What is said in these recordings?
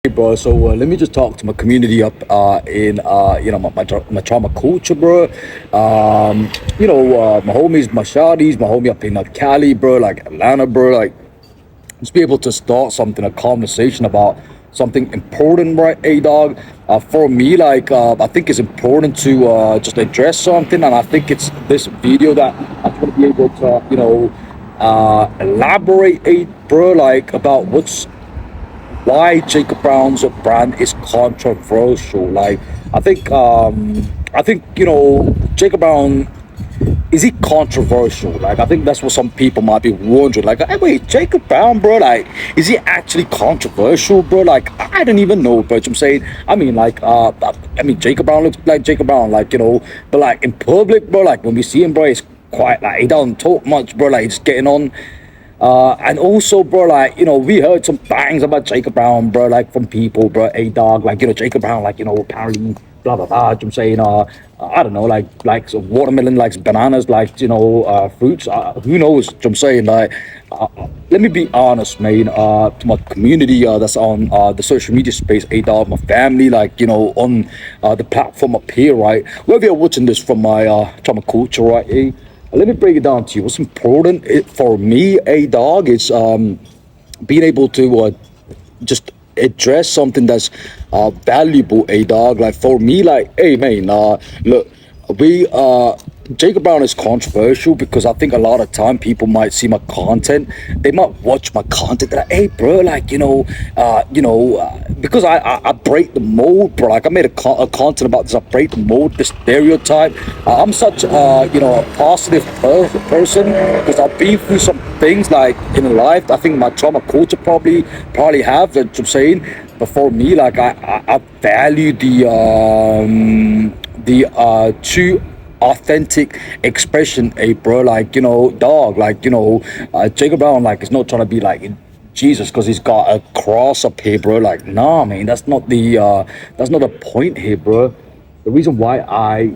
Hey, bro. So let me just talk to my community up in my trauma culture, bro. My homies, my shawties, my homie up in Cali, bro, like Atlanta, bro. Like just be able to start something, a conversation about something important, right? A dog. For me, I think it's important to just address something, and I think it's this video that I'm gonna be able to, elaborate, bro, like about why Jacob Brown's brand is controversial. I think Jacob Brown, is he controversial? Like I think that's what some people might be wondering. Like, hey, wait, Jacob Brown, bro, like is he actually controversial, bro? Like I don't even know, but I'm saying, Jacob Brown looks like Jacob Brown, but like in public, bro, like when we see him, bro, it's quite like he don't talk much, bro, like he's getting on. And also, bro, we heard some things about Jacob Brown, bro, like from people, bro, a dog, Jacob Brown, apparently, blah, blah, blah. I'm saying, I don't know, so watermelon likes bananas, fruits. Who knows? I'm saying, let me be honest, man, to my community that's on the social media space, a dog, my family, on the platform up here, right? Whether you're watching this from my trauma culture, right? Let me break it down to you. What's important for me, a dog, is being able to just address something that's valuable, a dog. Like for me, like, hey man, look, we Jacob Brown is controversial because I think a lot of time people might see my content, they might watch my content, they're like, hey bro, because I break the mold, bro. Like I made a content about this. I break the mold, the stereotype. I'm such a positive person because I've been through some things like in life. I think my trauma culture probably have. That's what I'm saying. But for me, like I value the true authentic expression, bro, dog, Jacob Brown, like, is not trying to be like Jesus because he's got a cross up here, bro. Like, nah, man, that's not the point here, bro. The reason why I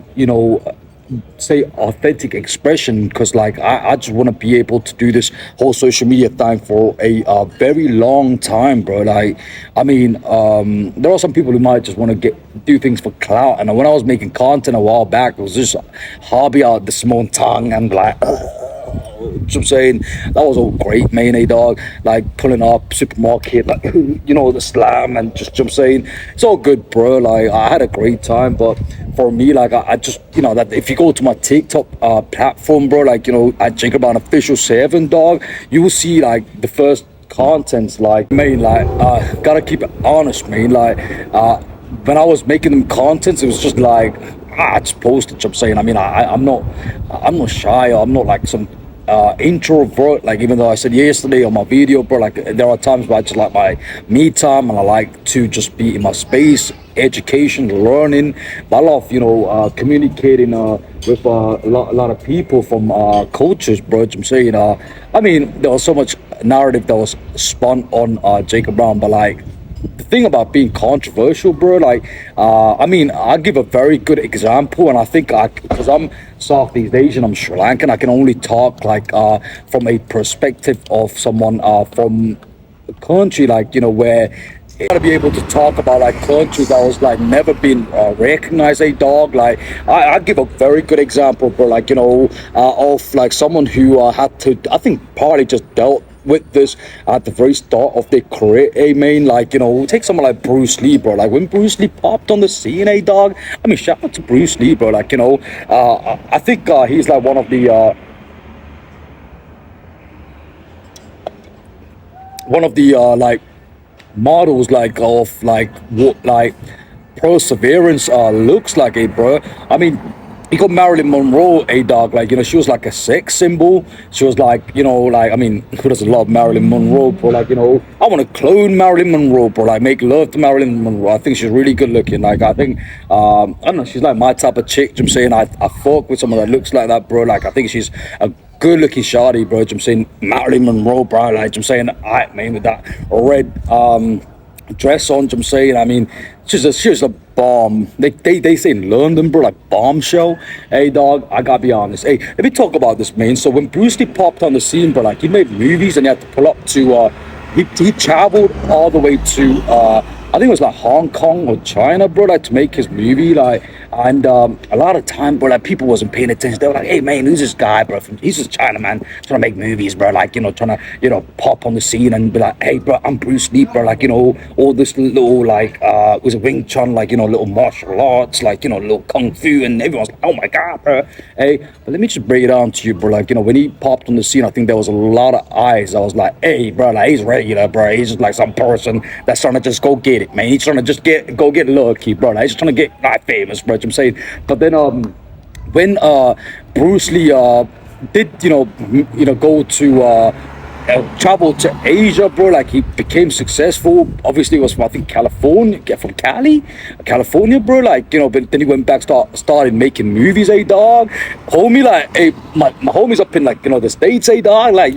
say authentic expression, because I just want to be able to do this whole social media thing for a very long time, bro. There are some people who might just want to do things for clout, and when I was making content a while back, it was just a hobby out the small tongue and like I'm saying, that was all great, man, dog. Like pulling up supermarket, like the slam, and just I'm saying, it's all good, bro. Like I had a great time, but for me, I just that if you go to my TikTok platform, bro, at Jacob Brown Official 7, dog, you will see like the first contents, like man, gotta keep it honest, man. When I was making them contents, it was just like I just posted. I'm saying, I'm not shy. I'm not like some introvert. Like even though I said yesterday on my video, bro, like there are times where I just like my me time and I like to just be in my space, education, learning. But I love communicating with a lot of people from cultures, bro. I'm saying, there was so much narrative that was spun on Jacob Brown, but like the thing about being controversial, bro, I'll give a very good example, and I think because I'm Southeast Asian, I'm Sri Lankan, I can only talk from a perspective of someone from a country where you gotta be able to talk about like countries that was like never been recognized, a dog. Like I give a very good example, bro, of like someone who had to, I think, partly just dealt with this at the very start of their career, take someone like Bruce Lee, bro. Like when Bruce Lee popped on the scene, dog, shout out to Bruce Lee, bro. I think he's like one of the like models of what perseverance looks like, bro. You got Marilyn Monroe, a dog, she was like a sex symbol. She was who doesn't love Marilyn Monroe, bro? I want to clone Marilyn Monroe, bro. Like make love to Marilyn Monroe. I think she's really good looking. I don't know, she's like my type of chick. I'm saying, I fuck with someone that looks like that, bro. I think she's a good looking shawty, bro. I'm saying Marilyn Monroe, bro. I'm saying, alright, man, with that red dress on. I'm saying, she's a bomb. They say in London, bro, like bombshell. Hey dog, I gotta be honest. Hey, let me talk about this, man. So when Bruce Lee popped on the scene, bro, he made movies and he had to pull up to he traveled all the way to I think it was like Hong Kong or China, bro, like to make his movie, like, and a lot of time, bro, like people wasn't paying attention. They were like, "Hey, man, who's this guy, bro? He's just China, man, trying to make movies, bro. Like, trying to, pop on the scene and be like, hey, bro, I'm Bruce Lee, bro. Like, all this little like, was a Wing Chun, like, little martial arts, like, little kung fu, and everyone's like, oh my god, bro. Hey, but let me just break it down to you, bro. Like, when he popped on the scene, I think there was a lot of eyes. I was like, hey, bro, like he's regular, bro. He's just like some person that's trying to just go get it, man. He's trying to just go get lucky, bro. Like, he's trying to get like famous, bro. I'm saying, but then when Bruce Lee did go to travel to Asia, bro. Like he became successful. Obviously, it was from I think California, from California, bro. Like but then he went back, started making movies, dog. Homie, like my homies up in like the States, dog. Like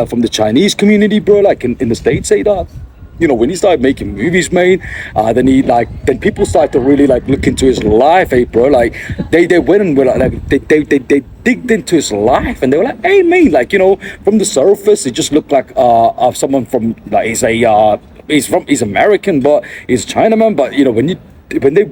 from the Chinese community, bro. Like in the States, dog. When he started making movies, man, then people started to really like look into his life, bro. Like they went and were they digged into his life, and they were like, hey, man, like from the surface, it just looked like someone from like he's American, but he's Chinaman. But when they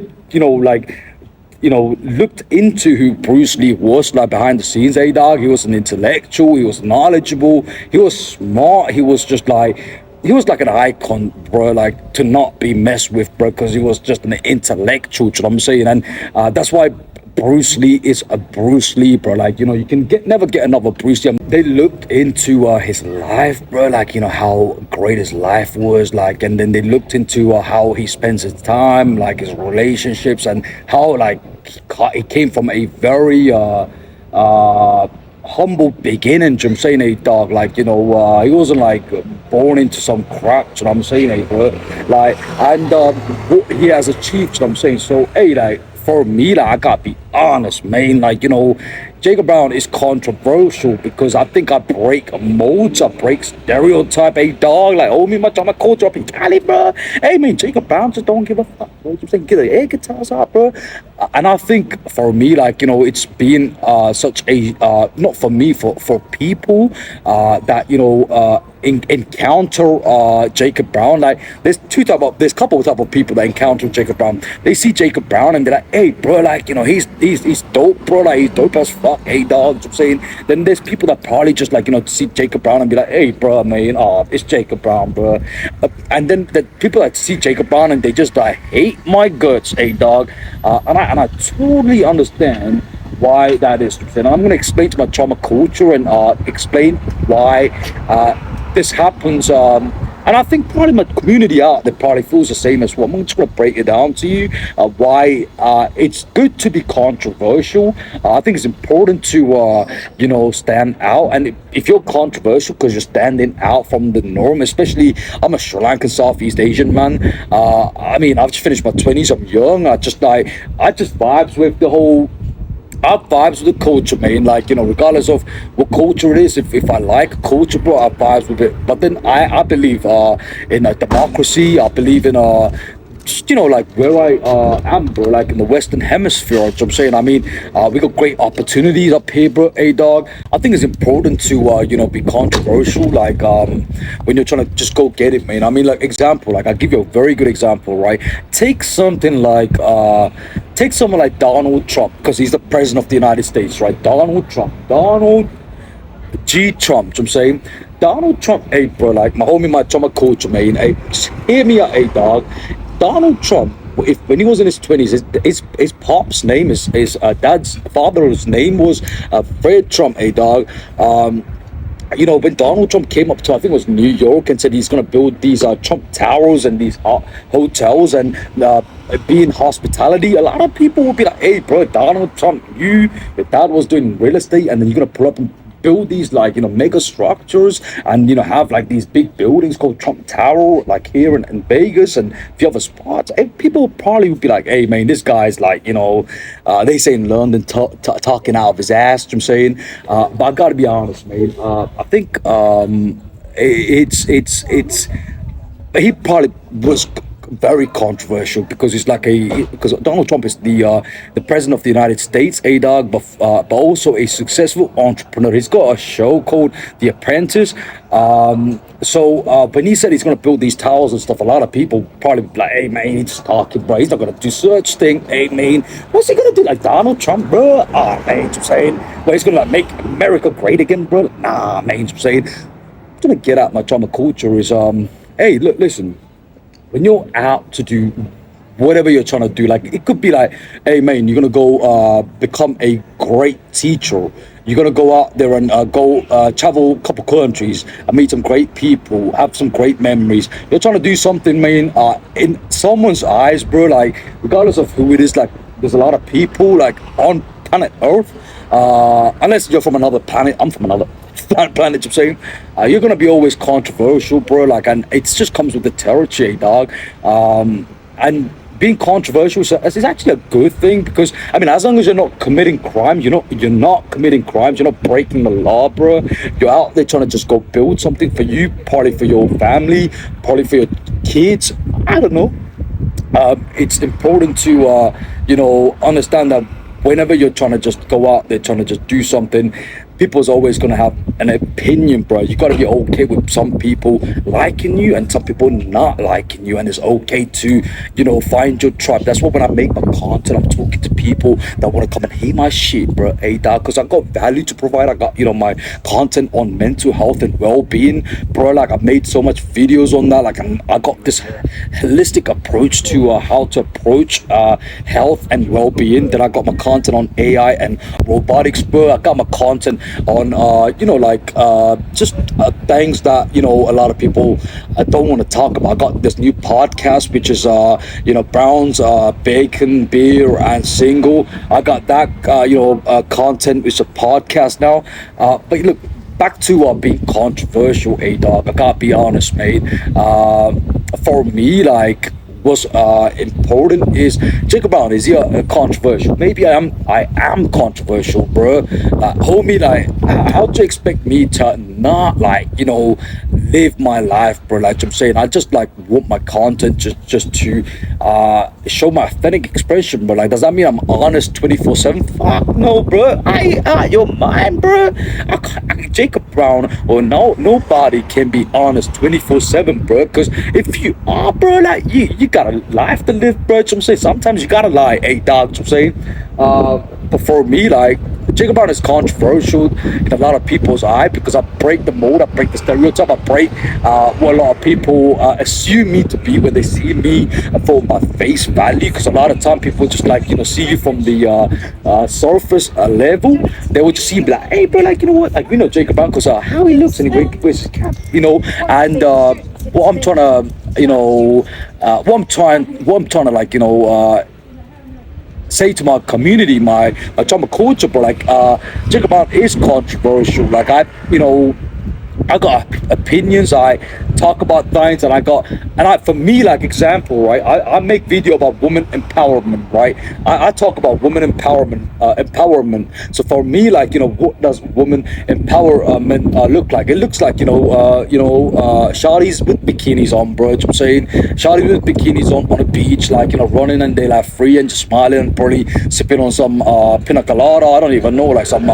looked into who Bruce Lee was, like behind the scenes, dog. He was an intellectual. He was knowledgeable. He was smart. He was just like. He was like an icon, bro, like to not be messed with, bro, because he was just an intellectual, you know what I'm saying? And that's why Bruce Lee is a Bruce Lee, bro. Like, you can never get another Bruce Lee. They looked into his life, bro, like, how great his life was, like, and then they looked into how he spends his time, like his relationships, and how, like, he came from a very, humble beginning, I'm saying, dog. Like, he wasn't like born into some crap, you know what I'm saying, bro. Like, and what he has achieved, you know what I'm saying. So, like, for me, like, I gotta be honest, man. Like, Jacob Brown is controversial because I think I break molds, I break stereotype, dog. Like, oh, me, much on my culture up in Cali, bro. Hey, man, Jacob Brown just don't give a fuck, bro. You know, I'm saying, get the air guitars out, bro. And I think for me, like, it's been such a not for me, for people that encounter Jacob Brown. Like, there's a couple type of people that encounter Jacob Brown. They see Jacob Brown and they're like, hey, bro, like, he's dope, bro. Like, he's dope as fuck, dog. You know what I'm saying? Then there's people that probably just like see Jacob Brown and be like, hey, bro, man, it's Jacob Brown, bro. And then the people that see Jacob Brown and they just like hate my guts, dog. And I totally understand why that is. And I'm going to explain to my trauma culture and explain why this happens. And I think probably my community out there probably feels the same as well. I'm just going to break it down to you why it's good to be controversial. I think it's important to, stand out. And if you're controversial because you're standing out from the norm, especially I'm a Sri Lankan Southeast Asian man. I mean, I've just finished my 20s. I'm young. I just vibes with the whole I vibes with the culture, man. Like, regardless of what culture it is, if I like culture, bro, I vibes with it. But then I believe in a democracy. I believe in just, like where I am, bro, like in the Western Hemisphere, you know what I'm saying? I mean, we got great opportunities up here, bro, dog. I think it's important to, be controversial, like, when you're trying to just go get it, man. I mean, like, example, like, I'll give you a very good example, right? Take someone like Donald Trump, because he's the president of the United States, right? Donald G. Trump, you know what I'm saying? Donald Trump, bro, like, my homie, my trauma culture, man, just hear me out, dog. Donald Trump, when he was in his 20s, his pop's name, his dad's father's name was Fred Trump, dog. When Donald Trump came up to, I think it was New York, and said he's going to build these Trump towers and these hotels and be in hospitality, a lot of people would be like, hey, bro, Donald Trump, your dad was doing real estate, and then you're going to pull up and build these like mega structures and have like these big buildings called Trump Tower like here in Vegas and a few other spots. And people probably would be like, hey, man, this guy's like they say in London talking out of his ass, you know what I'm saying. But I gotta be honest, man, I think it's he probably was very controversial because it's like a because Donald Trump is the president of the United States, a dog, but also a successful entrepreneur. He's got a show called The Apprentice. So when he said he's gonna build these towers and stuff, a lot of people probably be like, "Hey man, he's just talking, bro. He's not gonna do such thing." Hey man, what's he gonna do like Donald Trump, bro? Ah man, I'm saying, well, he's gonna like make America great again, bro. Nah, man, I'm saying, I'm gonna get out my drama culture is hey, look, listen, when you're out to do whatever you're trying to do, like it could be like, hey man, you're gonna go become a great teacher. You're gonna go out there and go travel a couple countries and meet some great people, have some great memories. You're trying to do something, man. In someone's eyes, bro. Like regardless of who it is, like there's a lot of people like on planet Earth. Unless you're from another planet, I'm from another planet. I'm saying you're gonna be always controversial, bro. Like, and it just comes with the territory, dog. And being controversial is actually a good thing because I mean, as long as you're not committing crime, you're not committing crimes, you're not breaking the law, bro. You're out there trying to just go build something for you, partly for your family, partly for your kids. I don't know. It's important to understand that whenever you're trying to just go out there trying to just do something, people's always going to have an opinion, bro. You got to be okay with some people liking you and some people not liking you, and it's okay to find your tribe. That's what when I make my content, I'm talking to people that want to come and hate my shit, bro. Hey dog, because I got value to provide. I got my content on mental health and well-being, bro. Like I've made so much videos on that. Like I got this holistic approach to how to approach health and well-being. Then I got my content on AI and robotics, bro. I got my content on just things that a lot of people don't want to talk about. I got this new podcast which is Brown's Bacon, Beer and Single. I got that content which is a podcast now, but look, back to being controversial, dog. I gotta be honest, mate. For me, like what's important is Jacob Brown. Is he controversial? Maybe I am controversial, bro. Homie, like how do you expect me to not live my life, bro? Like I'm saying, I just like want my content just to show my authentic expression, but like does that mean I'm honest 24/7? Fuck no, bro. I your mind, bro. Jacob Brown or nobody can be honest 24/7, bro. Because if you are, bro, like you got a life to live, bro. I'm saying sometimes you gotta lie, dog. I'm saying, but for me, like Jacob Brown is controversial in a lot of people's eye because I break the mold, I break the stereotype, I break what a lot of people assume me to be when they see me for my face value. Because a lot of time people just see you from the surface level. They would just see me like, hey bro, like what, like Jacob Brown because how he looks and he wears his cap, and what I'm trying to say to my community, my drama culture, but Jacob Brown is controversial. Like I got opinions. I talk about things, and for me, like example, right? I make video about women empowerment, right? I talk about women empowerment. So for me, like what does women empowerment look like? It looks like shawties with bikinis on, bro. I'm saying shawties with bikinis on a beach, like running and they like free and just smiling and probably sipping on some pina colada. I don't even know, like some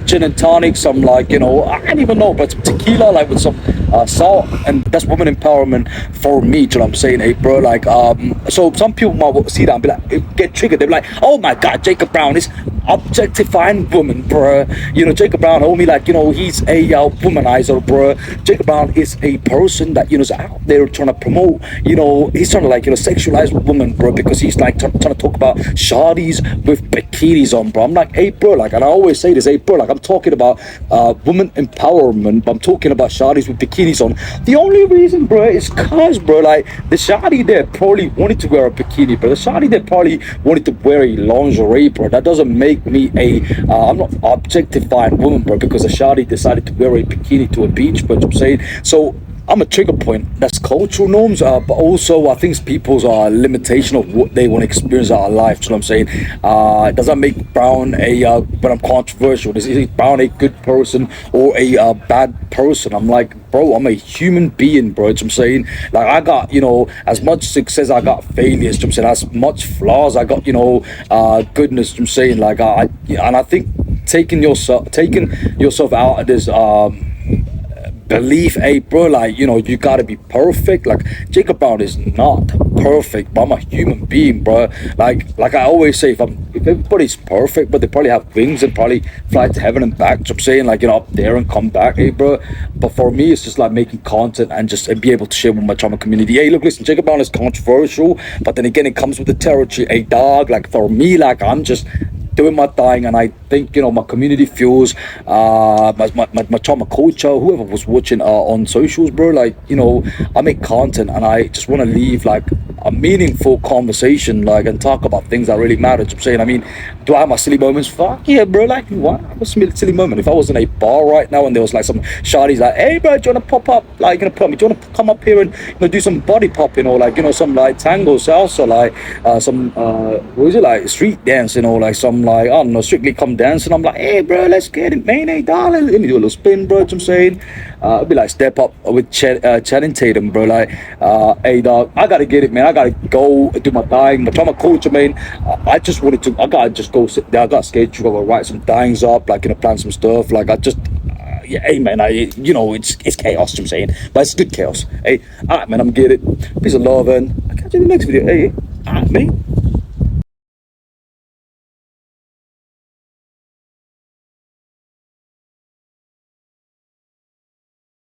gin and tonic, some I don't even know, but some tequila, like with some salt, and that's women empowerment for me. You know what I'm saying? Hey bro, like so some people might see that and be like, get triggered. They're like, oh my god, Jacob Brown is objectifying women, bro. Jacob Brown, homie, like he's a womanizer, bro. Jacob Brown is a person that is out there trying to promote, he's trying to sexualize women, bro, because he's like trying to talk about shawties with bikinis on, bro. I'm like, hey bro, like, and I always say this, hey bro, like I'm talking about women empowerment, but I'm talking about shawties with bikinis on. The only reason, bro, is cause, bro, like the shawty there probably wanted to wear a bikini, bro. The shawty there probably wanted to wear a lingerie, bro. That doesn't make me I'm not objectifying women, bro, because the shawty decided to wear a bikini to a beach, but I'm saying, so I'm a trigger point. That's cultural norms, but also I think it's people's limitation of what they want to experience out of life. You know what I'm saying? Does that make Brown a but I'm controversial? Is Brown a good person or a bad person? I'm like, bro, I'm a human being, bro. You know what I'm saying? Like I got, as much success I got failures. You know what I'm saying? As much flaws I got, goodness. You know what I'm saying? Like and I think taking yourself out of this belief, hey bro, like you gotta be perfect. Like Jacob Brown is not perfect, but I'm a human being, bro. Like I always say, if everybody's perfect, but they probably have wings and probably fly to heaven and back. So I'm saying, like, up there and come back, hey bro. But for me, it's just like making content and just be able to share with my trauma community. Hey, look, listen, Jacob Brown is controversial, but then again, it comes with the territory. Hey dog, like for me, like I'm just doing my thing, and I think my community feels my trauma culture, whoever was watching on socials, bro, like I make content and I just want to leave like a meaningful conversation, like, and talk about things that really matter. I'm saying, I mean, do I have my silly moments? Fuck yeah, bro. Like, what? What's a silly moment? If I was in a bar right now and there was like some shawty's like, hey bro, do you wanna pop up, like, do you wanna come up here and do some body popping, or like some like tango salsa, like some what is it, like street dancing, or like some, like, I don't know, Strictly Come Dancing. I'm like, hey bro, let's get it, man. Hey darling, let me do a little spin, bro. You know what I'm saying, it'd be like Step Up with Channing Tatum, bro. Like, hey dog, I gotta get it, man. I gotta go do my thing. But I'm a culture, man. I just wanted to. I gotta just go sit there. I got schedule. I gotta write some things up, like, plan some stuff. Like, I just, yeah, hey man. It's chaos. You know what I'm saying, but it's good chaos. Hey, alright, man. I'm get it. Peace of love, and I'll catch you in the next video. Hey, alright, man.